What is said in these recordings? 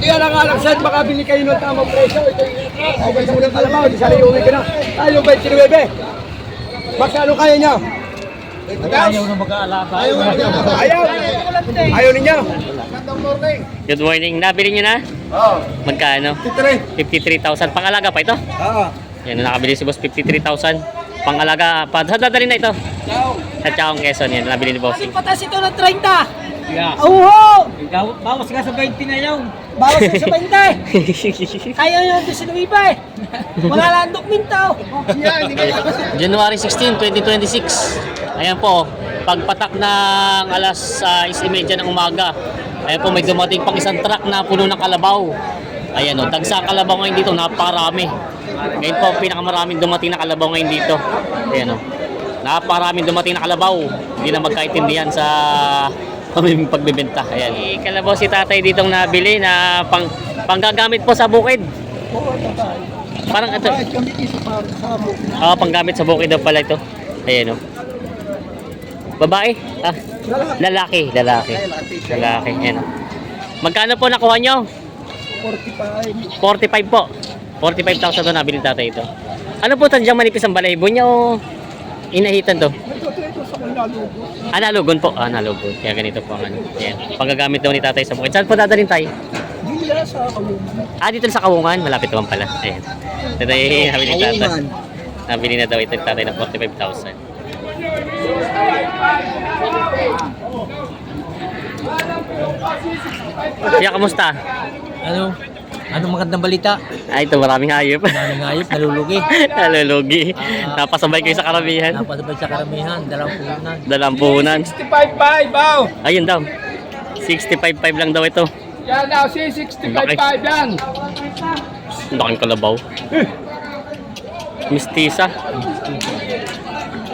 Kaya lang alam sir, makabili kayo ng tamang presyo. Ito yung okay sa unang kalabaw, di sana iuwi ka na. Tayo 29. Magkano kaya niya? Ayaw na mag-aalaga. Ayaw ninyo. Good morning. Nabili nyo na? Oo. Magkano? 53,000. Pang-alaga pa ito? Oo. Yan, nakabili si boss 53,000. Pang-alaga pa. Saan dadalhin na ito? Sa Chaong Quezon. Yan, nabili ni bossing. Patas ito ng 30. Yeah. Oo! Bawas ka sa 20 na yun. Bawas ka sa 20. Ayaw nyo ito sinuwipa eh. Wala lang dokumento. January 16, 2026. Ayan po, pagpatak ng alas 6:30 ng umaga. Ayan po, may dumating pang isang truck na puno ng kalabaw. Ayan o, tagsa kalabaw ngayon dito, napakarami. Ngayon po, pinakamaraming dumating na kalabaw ngayon dito. Ayan o, napakaraming dumating na kalabaw. Hindi na magkaintindihan sa pamiming pagbibenta. Ayan. Kalabaw si tatay ditong nabili na panggagamit po sa bukid. Parang ito. Panggamit sa bukid daw pala ito. Ayan o. Babae? Ah, lalaki. Lalaki. Ayan o. Magkano po nakuha nyo? 45. 45 po. 45,000 to nabili tatay ito. Ano po tadyang manipis ang balahibo niya o inahitan to? Nalugon po. Nalugon. Kaya ganito po ang ano. Ayan. Panggagamit daw ni tatay sa bukid. Saan po dadalhin tayo? Dito sa Kawungan. Malapit naman pala. Ayan. Tatay, nabili ni tatay. Nabili na daw ito ni tatay ng 45,000. Siya, kamusta? Ano magandang balita? Ito maraming hayop. Maraming hayop, nalulugi. Nalulugi. Napasabay kayo sa karamihan. Napasabay sa karamihan, dalampunan. Dalampunan. 65.5 daw. Ayun daw. 65.5 lang daw ito. Yan daw, si 65.5 yan. Ang laking kalabaw. Mistisa.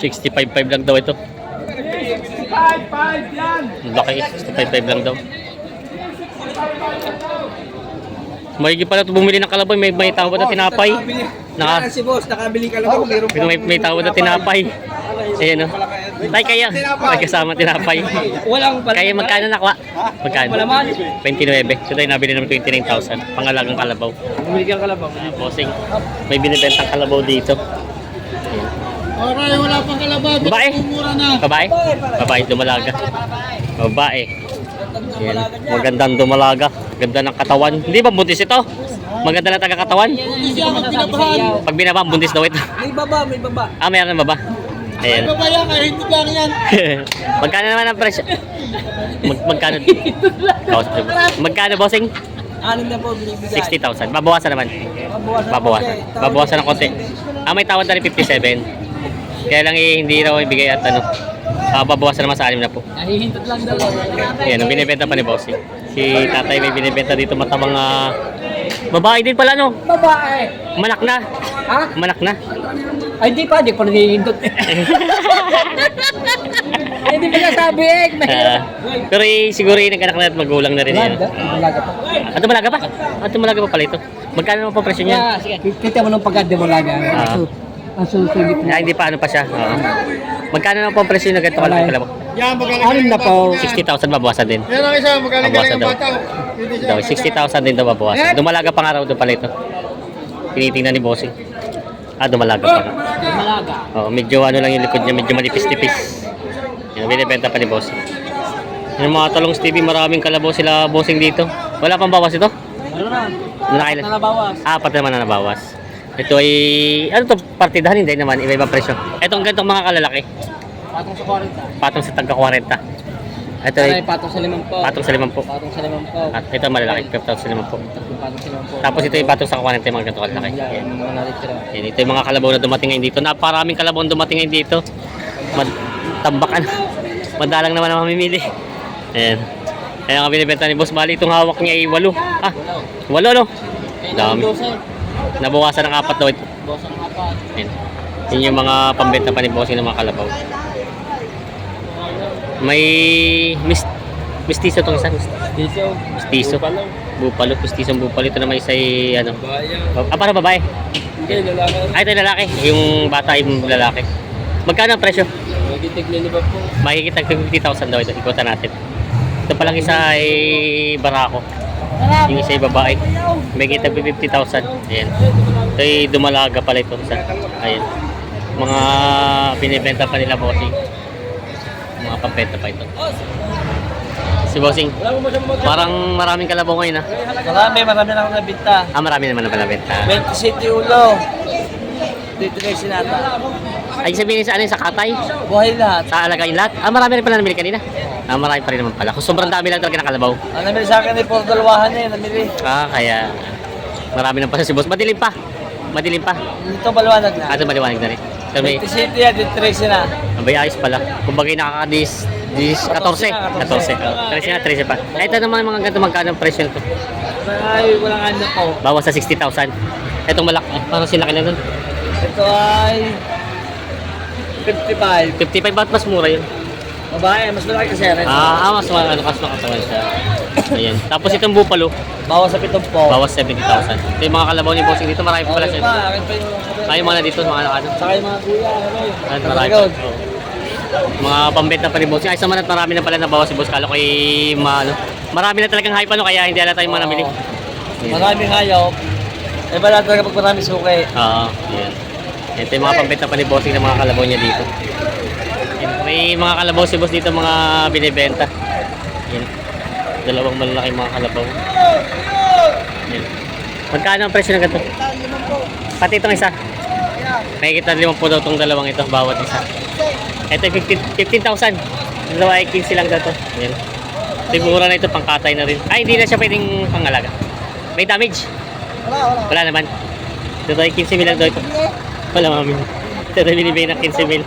65.5 lang daw ito. 65.5 yan. Ang laki. 65.5 lang daw. May pala ito bumili ng kalabaw. May tawad na tinapay. Si boss, nakabili ka lang. May tawad na tinapay. Ayan o. Tay, kaya. May kasama tinapay. Walang pala. Kaya magkano nakuha? Magkano? Malaman. 29. So tayo nabili naman 29,000. Pangalagang kalabaw. Bumili ka ng kalabaw. Bossing. May binibentang kalabaw dito. Alright, wala pang kalabaw. Babae? Mura na. Babae? Babae, dumalaga. Babae. Yan. Magandang dumalaga. Ganda ng katawan. Hindi ba buntis ito? Maganda na taga-katawan? Hindi siya magpinabahan. Pag binaba, buntis daw ito. May baba. Meron na baba? Ayan. May baba yan, kaya hindi lang yan. Magkano naman ang presyo? Magkano? Magkano, bossing? Anim na po binibigay. 60,000. Babawasan naman. Babawasan. Babawasan ng konti. May tawad na rin 57. Kaya lang hindi raw ibigay at ano. Babawasan naman sa 6 na po. Nahihintot lang daw. Ayan, binibenta pa ni bossing. Si tatay may binibenta dito matamang babae din pala, no? Babae. Manak na. Ha? Manak na. Ay, di pa nahihintot. Hindi pa nasabi Pero siguro nag-anak na at magulang na rin yan. Malaga pa. Tumalaga pa? Tumalaga pa pala ito. Magkano naman po presyo niya? Sige. Kita mo nung pagka-demolaga. Ang susulit na. Hindi pa ano pa siya. Magkano naman po ang presyo na ganito kalaki kalabaw? Yan, magaling na po. 60,000 babawasan din. Yan ang isa, magaling Babawasan ang daw. bata. Daw, 60,000 din daw babawasan. Dumalaga pa nga raw doon pala ito. Tinitingnan ni bossing. Dumalaga pa nga. Demolaga. Medyo ano lang yung likod niya, medyo manipis-tipis. Yan, binibenta pa ni bossing. Yung mga talong Stevie, maraming kalabaw sila bossing dito. Wala pang bawas ito? Meron na. Nabawas. Apat naman na nabawas. Ito ay, ano to, partidahan, hindi naman, iba-iba presyo. Itong ganitong mga kalalaki, Patong sa 40. patong sa tagka 40. Ito ay Patong sa 5 po. patong sa 5 po. Patong sa 5 po. At ito malalaki, patong sa 5 po. Patong sa 5 po. Tapos ito yung patong sa 40, mga ganito kalalaki. Yan, Yan. yung mga natitira. Yan, ito yung mga kalabaw na dumating ngayon dito. Naparaming kalabaw na dumating ngayon dito. Tambakan. Madalang naman ang mamimili. Ayan. Kaya nga binibenta ni Boss Bali, itong hawak niya ay 8. 8 no? Dami. Nabawasan ng 4 daw ito. Bawasan ng apat. Ayan. Yun yung mga pambenta pa ni Bossing ng mga kalabaw. May mistiso itong isa. Piso. Mistiso. Bupalo. Mistisong bupalo. Ito naman isa ay ano. Bayan. Para babae. Hindi, lalaki. Ito yung lalaki. Yung bata yung lalaki. Magkano ang presyo? Magitigli ba po? Makikita 50,000 daw ito. Ikutan natin. Ito palang isa ay barako. Yung isa ay babae. May kita 50,000. Ayan. Ito ay dumalaga pala ito. Ayan. Mga binibenta pa nila bossing. Mga pampenta pa ito. Si bossing, parang maraming kalabaw ngayon ha. Marami na akong nabinta. Marami naman na nabenta. 20 City Ulo. Dito na yung sinata. Ay, sabihin sa ano yun, sa katay? Buhay lahat. Sa alagayin lahat? Marami rin pala namili kanina. Marami pa rin naman pala. Kung sobrang dami lang talaga ng kalabaw. Ang namili sa akin ay puro dalawahan eh, namili. Kaya marami na pala si boss. Madilim pa. Madilim pa. Dito maliwanag na. Ito maliwanag na rin. Sabi, 20 City yan, dito 13 na. abay ayos pala. Kung bagay nakaka-14. 13 na, 13 pa. Ito naman mga ganito magkano ang presyo nito. Ay, walang ano po. Bawas sa 60,000. Itong malaki, parang sila na doon. Ito ay 55. 55 ba't mas mura yun? Babae, mas malaki kasi rin. Mas makatawan siya. Ayan. Tapos itong bupalo, Bawas sa 7 po. bawas 70,000. Ito yung mga kalabaw ni bossing dito, marami pa pala Okay siya. pa, akin pa yung... Ayaw mga na dito, mga nakano. Saka yung mga kuya, ano eh. Marami pa. Oo. Mga pambenta pa ni bossing. Ay, sa manat marami na pala nabawas si boss. Kala ko marami na talagang hype ano, kaya hindi ala tayo mga namili. Ayan. Maraming hayop. Iba na talaga pag marami suki. Oo, yan. Ito yung mga pambenta pa ni bossing ng mga kalabaw niya dito. Yan. May mga kalabaw si boss dito, mga binibenta. Yan. Dalawang malaki mga kalabaw. Yan. Magkano ang presyo ng ganito? Pati itong isa. Nakikita 5 po daw itong dalawang ito, bawat isa. Ito 15,000. Dalawa ay 15 lang daw ito. Yan. Sigura na ito, pangkatay na rin. Ay, hindi na siya pwedeng pangalaga. May damage? Wala naman. Ito ay 15 mil lang daw ito. Wala mami. Ito ay binibigay ng 15 mil.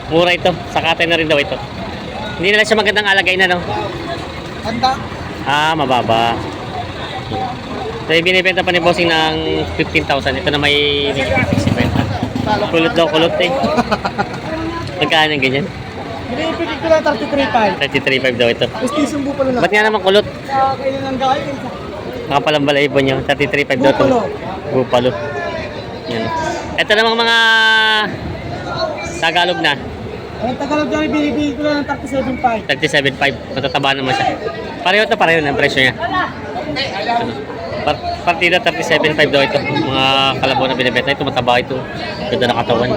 Mura ito. Sakatay na rin daw ito. Hindi na lang siya magandang alagay na, no? Handa? Mababa. Ito ay binibenta pa ni bossing ng 15,000. Ito na may 60. Kulot daw, kulot eh. Magkano ng ganyan? Binibigay ko lang 33.5. 33.5 daw ito. Istisong buko na lang. Ba't nga naman kulot? Kailan ang gawin? Nakapalang balahibo niya. 33.5 daw ito. Bupalo. Yan. Ito namang mga Tagalog na. Ang Tagalog namin binibigay ko lang ng 37.5. 37.5. Matataba naman siya. Pareho ang presyo niya. Partida 37.5 daw ito. Mga kalabaw na binibenta. Ito mataba ito. Ganda na katawan.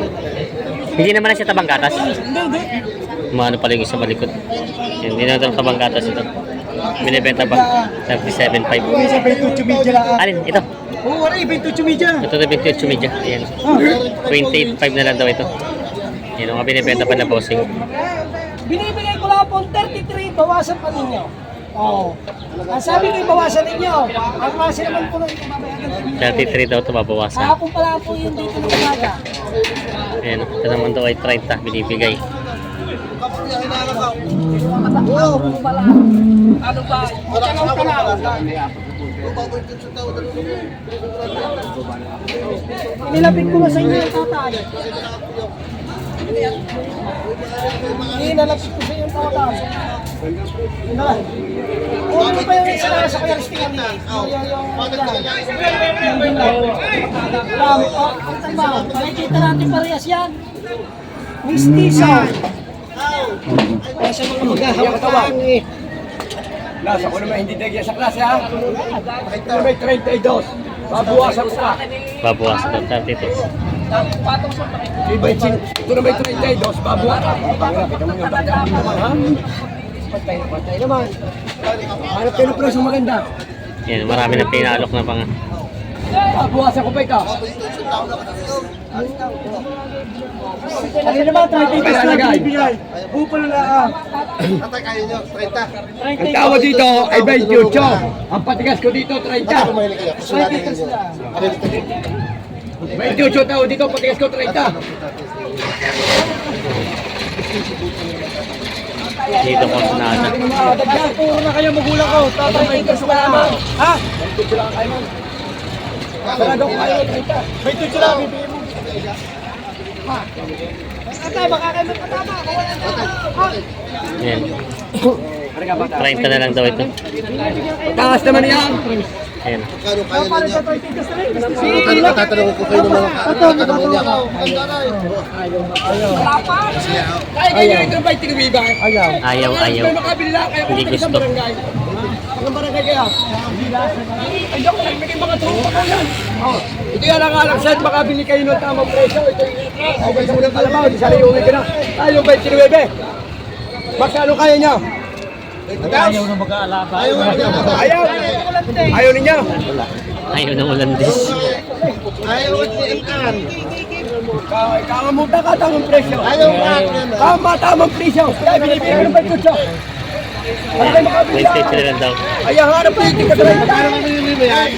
Hindi naman na siya tabang gatas. Hindi. Maano pala yung isa malikot. Yan, hindi na ito tabang gatas ito. Binibenta pa. 37.5. Uy, sa 28 media lang. Alin? Ito. Oo, wala 28 media. Ito na 28 media. Ayan. 28.5 na lang daw ito. Yan ang mga binibenta pa na bossing. Binibigay ko lang po 33, bawasan pa ninyo. Oo. Ang sabi ko, bawasan ninyo. Ang kasi naman po nung ibabayagan. 33 daw ito mabawasan. Kahapon pala po yung dito ng umaga. Ayan. Ito naman daw ay 30 binibigay. Ano ba? Tanong ka na. Nilapit ko na sa inyo yung tatay. Nilapit ko sa inyo yung tatay. Kung ano pa yung isa na sa kaya ristingan niya? Ang tamba, makikita natin parehas yan. Mistisa. Sa mga maghahawak eh. Nasa ko naman hindi nagyan sa klase ha. Ito na may 32. Babuwasan ko pa. Babawasan daw 32. Ito na may 32. Babuwasan. Kita mo yung bata naman ha. Patay naman. Hanap kayo ng presyo maganda. Yan, marami na pinalok na pang... Babuwasan ko pa ito. Ano naman, 32 na binibigay. Bupalo na Tatay, kaya nyo, 30. Ang tawa dito ay 28. Ang patigas ko dito 30. Kumain kayo, susunatin nyo. Ano dito? 28 tao dito, patigas ko 30. Dito ko sunada. Puro na kayo magulang ko. Tatay, ito sa naman. Ha? Sarado ko kayo 30. May tucho lang, bibigay mo. Ha? Tatay, baka kayo magpatama. Yan. 30 na lang daw ito. Taas naman yan. Ayan. Kano kaya Para ninyo? sa 32 sa rin. Tatanong tatanungin ko kayo ng mga tatanungin niya. Kaya kayo ito ng 20 na biba. Ayaw. Ayaw. May makabili lang. Kaya Hindi pumunta sa gusto. barangay. Ang barangay kaya? Ay, ako lang, may mga tropa ko yan. Oh, ito yan ang alam sa'yo, makabili kayo ng tamang presyo. Ito yung okay sa unang kalabaw, di sana iuwi ka na. Tayo 29. Magkano kaya niya? Ayaw na mag-aalaga. Ayaw! Ayaw ninyo? Ayaw ng Ulandis. Ayaw at niintan. Kakamuta ka, tamang presyo. Ayaw ka. Tamang presyo. Kaya binibigyan ng 28. Ano kayo makabili? 28 lang daw. Ay, ang harap na yung tika 30. Paano mamili mo yan?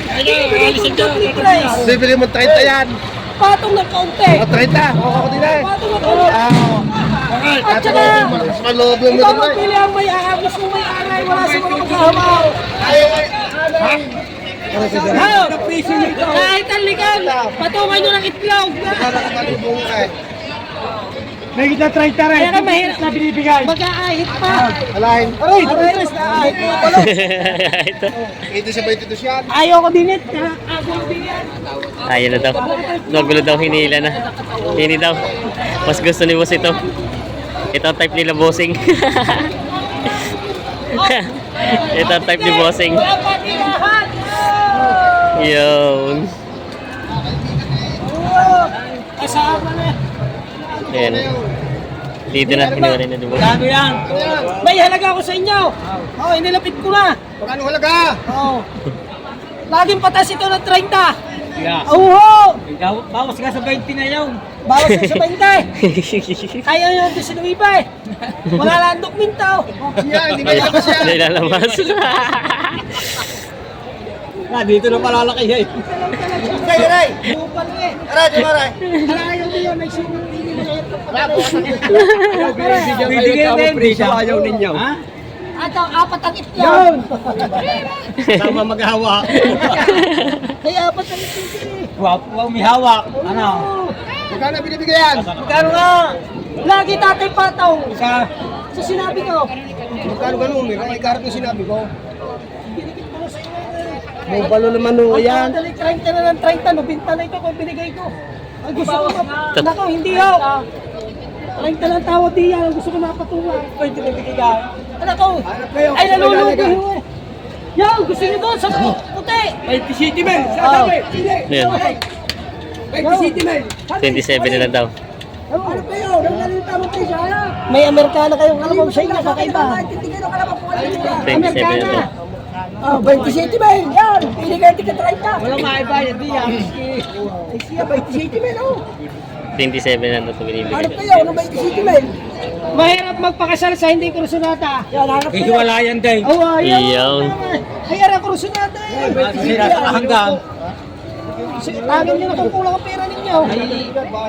Price. Bibili mo 30 yan. Patong ng kaunti. O 30. Ako din eh. Patong ng kaunti. At saka, Mas maloob yung ikaw mga magpili ang may ahagos mo may aray. Wala sa mga magkahabaw. Haw! Kahit ang likan, patungan nyo ng itlog. May kita 30 rin. Kaya ka mahirap na binibigay. mag-aahit pa. Alain. Aray, aray, aahit mo pala. Ito. 80 sa 22 yan. Ayaw ko din it. Agong din yan. Ayaw na daw. Nagulo daw, hinila na. Hini daw. Mas gusto ni boss ito. Ito ang type nila bossing. Ito ang type ni bossing. Wala pa tirahan. Yun. Kasama na. Ayan. Dito na, kinuha rin na ni boss. Dami yan. May halaga ako sa inyo. Oo, inilapit ko na. Magkano halaga? Oo. Laging patas ito ng 30. Oo. Bawas ka sa 20 na yun. Bawas ka sa 20. Kaya yun doon sa Nuiba eh. Wala lang dokumento. Yan, hindi ba labas yan? Hindi lalabas. Dito na malalaki yan. Kaya Ray. Upal eh. Aray, di ba aray? Ayaw niyo may sinong Bibigyan kayo ng presyo, ayaw ninyo. At ang apat ang itlog. Sama maghawa. Kaya apat ang itlog. Huwag may hawak. Ano? Magkano binibigay yan? Magkano nga? Lagi tatay patong. Sa Sa sinabi ko. Magkano ganun? May karap yung sinabi ko. Binigit ko na sa inyo. May balo naman nung yan. Ang dali 30 na ng 30. Nubinta na ito kung binigay ko. Ang gusto ko Nako, hindi ho. 30 lang tawad diyan. Ang gusto ko mapatungan. Pwede na bigay ka. Anak ko. Ay, nalulugi ho eh. Yo, gusto niyo doon sa puti. 20 city men. Sasabi. Ayan. 20 city men. 27 na lang daw. Ano pa yun? Naglalita mo kayo siya. May Amerikana kayong kalabaw sa inyo, kakaiba. 27 na daw. Oh, 27 ba yun? Yan, pili kayo tika 30. Wala maibayad diyan. Ay siya, 27 men, oh. 27 na daw ito Ano binibigay. pa yun? Ano 27 men? Mahirap magpakasal sa hindi kursunata. Yan, hanap pa yun. Hiwalayan din. Oh, ayaw. Iyaw. Ay, ara kursunata eh. Sira sa hanggang. Laging nyo nakukulang ang pera ninyo.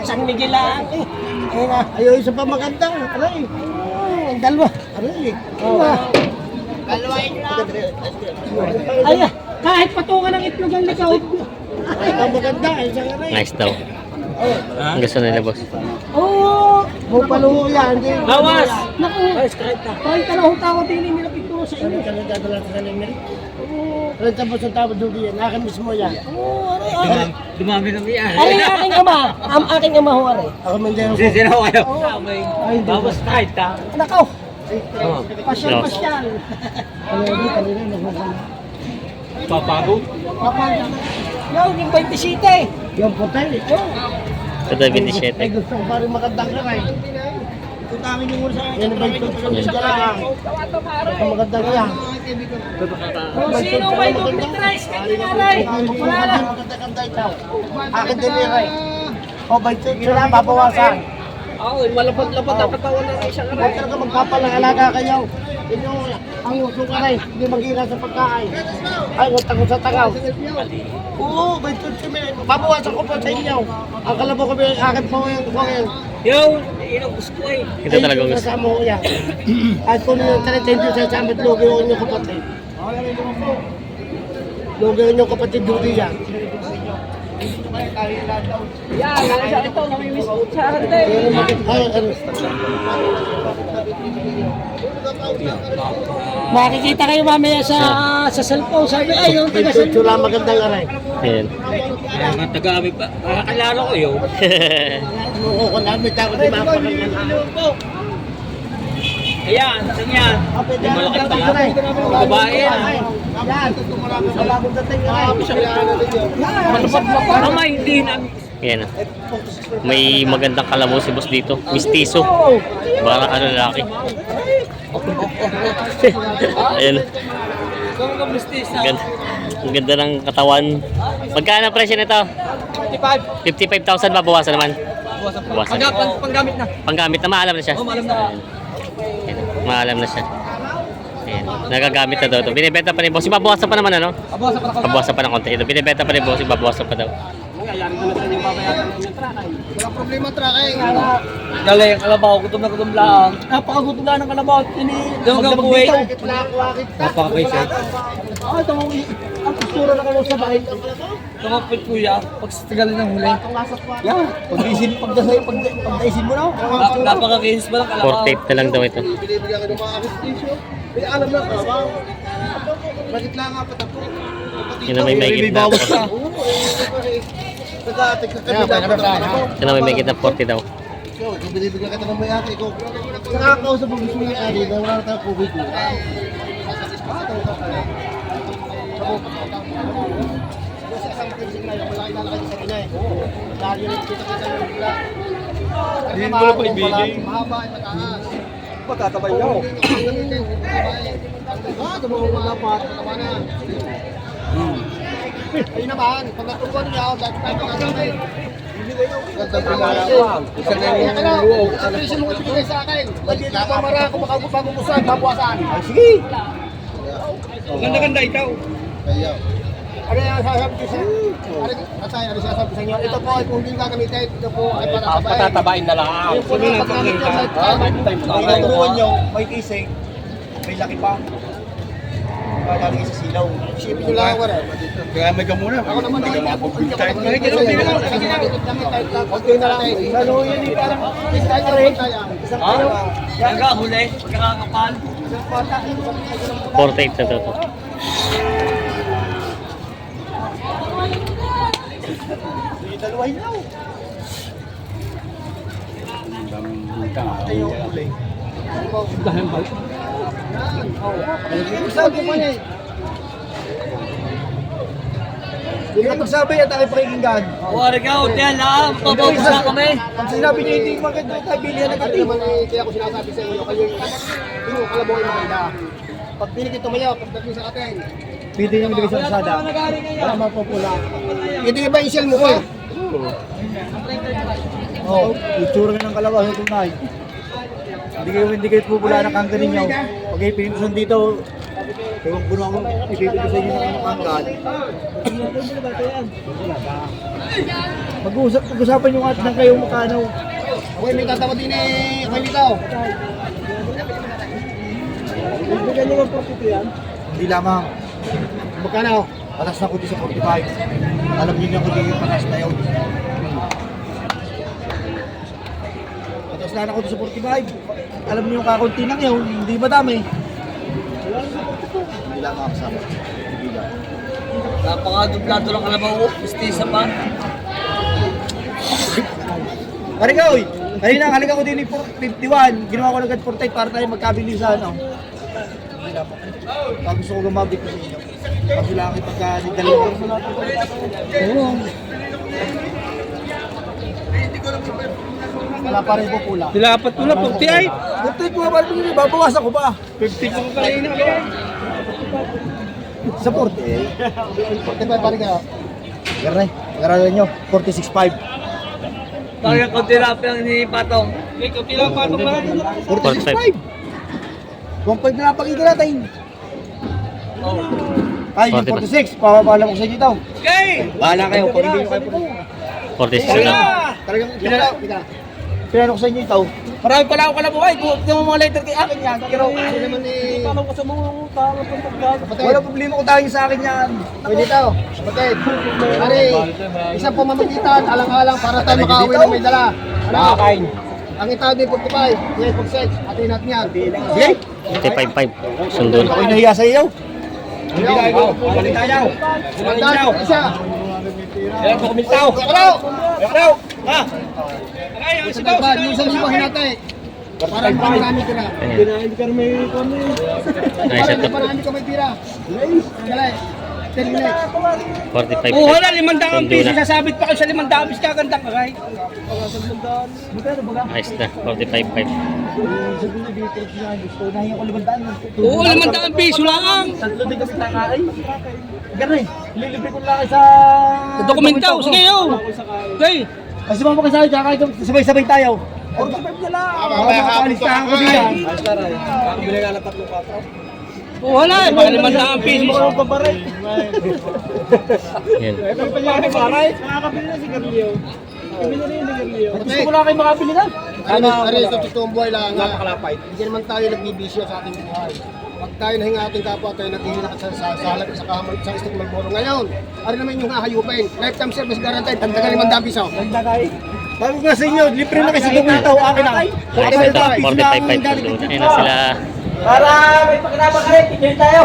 San Miguel lang eh. Ayun na. Ayaw isa pa maganda. Aray. Ang dalawa. Aray. Ay, kahit patungan ng itlog ang likaw. Ay, ang maganda. Isang aray. Nice daw. Ang gusto nila boss. Oo. Mo paluho yan. Hindi. Bawas. Naku. Kahit talahong tawad din nila pinturo sa inyo. Dadala sa kanila. Alam tapos ang tawad doon yan. Akin mismo yan. Oo, aray. Dumami ng iyan. Ay, aking ama. Ang aking ama ho, aray. Ako man din. Sisira ko kayo. Bawas kahit ha. Nakaw. Pasyal. Papago. Yo, yung 27. Yung puti. Ito daw 27. Ay, gusto ko pa rin magandang kamay. Tutangin yung muna sa akin. Yan ba ito? Ang magandang yan. Kung sino may dumitrice, kanya aray. Wala na. Maganda-ganda ito. Akin din yung ray. O, ba ito? Yun lang, babawasan. Oo, malapad-lapad ang katawan ng isang Huwag talaga magpapalang-alaga kayo. Inyo, ang uso ka rin. Hindi maghira sa pagkain. Ay, huwag tago sa tangaw. Oo, ba ito? Babawasan ko po sa inyo. Ang kalabaw ko, akin po yung kongel. Yo, inubos ko eh. Ito talaga gusto. Kasama ko yan. At kung yung talagang sa samit, lugi ko yung kapatid. Lugi ko yung kapatid doon yan. Yan, nasa ito, namimiss ko sa ate. Ay, ano? Makikita kayo mamaya sa cellphone. Sabi, ay, yung taga Ito lang magandang aray. Ayan. Mga taga-ami pa. Kakakilala ko yun. Kung namin ako di mapakaganda. Ayan, saan yan? Pwede yan. Malaki pa. Yan. Babae yan. Yan. Malabong dating yan. Mamay, hindi namin. Yan. May magandang kalabaw si boss dito. Mistiso. Para ano lalaki. Ayan. Ganda. Ang ganda ng katawan. Magkano ang presyo nito? 55,000 babawasan naman. Bawasan. Panggamit na. Panggamit na maalam na siya. Malam na. Ayan. Maalam na siya. Ayan. Nagagamit na daw ito. Binibenta pa ni boss. Babawasan pa naman ano? Abawasan pa na ako. Babawasan pa ng konti. Ito binibenta pa ni boss. Babawasan pa daw. Wala problema trakay. Galing, kalabaw, gutom na gutom lang. Napakagutom lang ng kalabaw. Magdabuhay. Napaka-crazy. Ito ang postura na kayo sa bahay. Tumapit kuya, pag tagalin ng huli. Yan. Pagdaisin mo na. Napaka-crazy pa ng kalabaw. 48 na lang daw ito. Binibigyan ka ng mga akistisyo. May alam na ka ba? Bakit lang nga patako? Yun na may megit na. Nag-aatik na kami dapat ako. Yun na may megit na 40 daw. So, kung binibigyan kita ng may-ari ko, nakakausap mo gusto may-ari na wala na tayong COVID. Hindi mo na pa ibigay. Mahaba ay mataas. Pagkatabay daw. Ito mo malapat. Ayun naman, pag naturuan niya ako, dahil tayo magkakabay. Isang na yung Ano yung sinunod ibigay sa akin? Hindi na pamara ako makagupag-umusan, babuwasan. Sige. Ganda-ganda ikaw. Ano yung sasabi ko sa ano sasabi sa inyo? Ito po ay kung hindi gagamitin, ito po ay patatabay. Patatabain na lang. Yung po na paggamit nyo sa Ang naturuan nyo, may kising, may laki pa. Lalagay sa silaw. Isipin nyo lang ako rin. Kaya may ka muna. Ako naman ay Kahit kahit okay na lang. Lalo yun eh, parang tayo rin. Isang tayo. Hangga huli, kakakapal. 48 na daw ito. Dalawahin na. Tayo huli. Sabi mo niya eh. Hindi ka magsabi at aking pakikinggan. Wari ka, hotel lang. Pababos na kami. Ang sinabi niya hindi maganda tayo bilihan ng kati. Kaya ako sinasabi sa inyo, kayo yung kalabaw ay maganda. Pag pinikit tumayo, pagdating sa atin. Pwede niyang ilagay sa kasada. Para mapupula. Hindi ba yung shell mo pa? Oo, itsura nga ng kalabaw sa tunay. Hindi kayo pupula ng kangka ninyo. Pag kayo pinitusan dito, kung puno ako, ipipito sa inyo ng kangkan. Mag-usapan yung atin ng kayong makano. Okay, may tatawa din eh. Okay, dito. Bigyan nyo ng 42 yan? Hindi lamang. Magkano? Patas na ko sa 45. Alam niyo yung kung patas na yun. Patas na ako sa 45. Alam niyo yung kakunti lang yun. Hindi madami. Hindi lamang kasama. Napaka-dublado lang kalabaw. Mistisa pa. Halika oy! Kanina, halika ko din yung 51. Ginawa ko agad 48 para tayo magkabilisan. No? Gusto ko gumabit ko sa inyo. Kasi lang pagka nidalawa. Oo. Wala pa rin po pula. Dilapat ko na, 48. 48 po ba rin? Babawasan ko ba? 50 ko kanina. Sa 48? 45 pa rin kayo. Gare, garalan nyo. 46.5. Talagang konti lang ang ni Patong. Okay, konti lang Patong lang. 46.5. 1.5 na napakita natin. Ay, yung 46. Pababala ko sa inyo ito. Okay! Bahala kayo. Pag hindi nyo kayo 46 lang. Talagang pinano ko sa inyo ito. Marami pala ako kalabuhay. Kung yung mga letter kay akin yan. Pero kasi naman eh. Paano ko sa mga utang at pagkakas? Wala problema ko tayo sa akin yan. Pwede ito. Kapatid. Pare, isang pamamagitan. Alang-alang para tayo makauwi ng may dala. Ano? Ang itaw din 45. Yes, pag sex. Atin natin yan. Sige. 55.5. Sundo na. Ako'y nahiya sa iyo. Hindi na ikaw. Balik tayo. Balik isa. Kaya ko kumintaw. Kakalaw! Kakalaw! Ha? Okay, ang Sa tagpad, yung isang libahin natin. Marami ka na. Ayan. Hindi ka rin may kami. Nice ito. Marami ka may tira. Galay. 10 minutes. 45 Oo, wala, 500 piso. Tundo na. Sasabit pa kayo sa 500 piso. Kaganda ka, kay. Ayos na, 45.5. Oo, 500 piso lang. Tatlo din kasi takaay. Ganun lilibre ko lang sa... Dokumentaw, sige yo. Okay. Ay, sumama ka sa akin, kakain ko, sabay-sabay tayo. Makakalistahan ko diyan. Oo, wala, mga 500 piso. Yan. Gusto ko lang kayo makabili na. Ano, sa totoong buhay lang. Napakalapay. Hindi naman tayo nagbibisyo sa ating buhay. Pag tayo nahinga ating kapwa, tayo naghihina sa salag sa kahamal sa Stick Malboro. Ngayon, ano naman yung hahayupin? Lifetime service guaranteed, tandagan 500 piso. Bago nga sa inyo, libre na kayo sa dokumentaw, akin na. Ayos ito, 45.5. Ayun na sila. Para may pakinabang ka rin, picture tayo.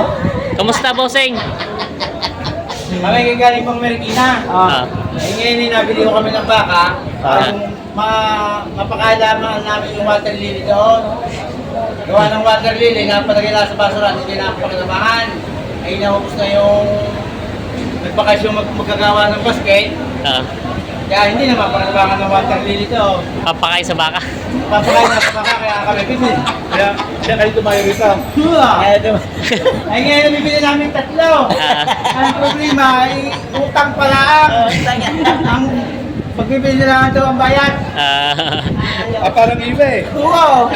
Kamusta, bossing? Kami galing pang Marikina. Ah. Ngayon nabili ko kami ng baka. Mapakalaman namin yung water lily doon. Gawa ng water lily, napalagay lang sa basura, hindi na pakinabangan. Ay naubos na yung nagbakasyon magkagawa ng basket. Ah. Kaya hindi na mapakinabangan ng water lily doon. Papakain sa baka. Papakain na sa baka, kaya kami bibili. Kaya kayo tumayo rito. Ay ngayon bibili namin 3. Ah. Ang problema ay utang pala ang pagbibili na ito ang bayad. Parang iba eh. Oo.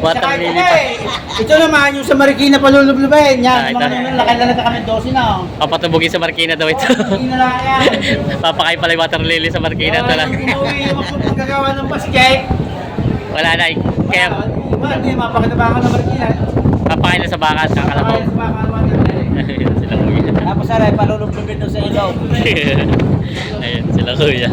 Water Saka lily ito pa. Ito naman yung sa Marikina palulubluben. Ah, Yan, ito. mga nung na kami 12 na. Papatubugin sa Marikina daw ito. Marikina na yan. Papakain pala yung water lily sa Marikina. Ito lang. Inuwi yung pagkagawa ng basket. Wala na. Kaya Hindi, mapakinabangan ng Marikina. papakain na sa baka at kakalabaw. Kaya sa baka naman yun. Ayun sila kuya. Tapos aray, palulubluben doon sa ilaw. Ayun sila kuya.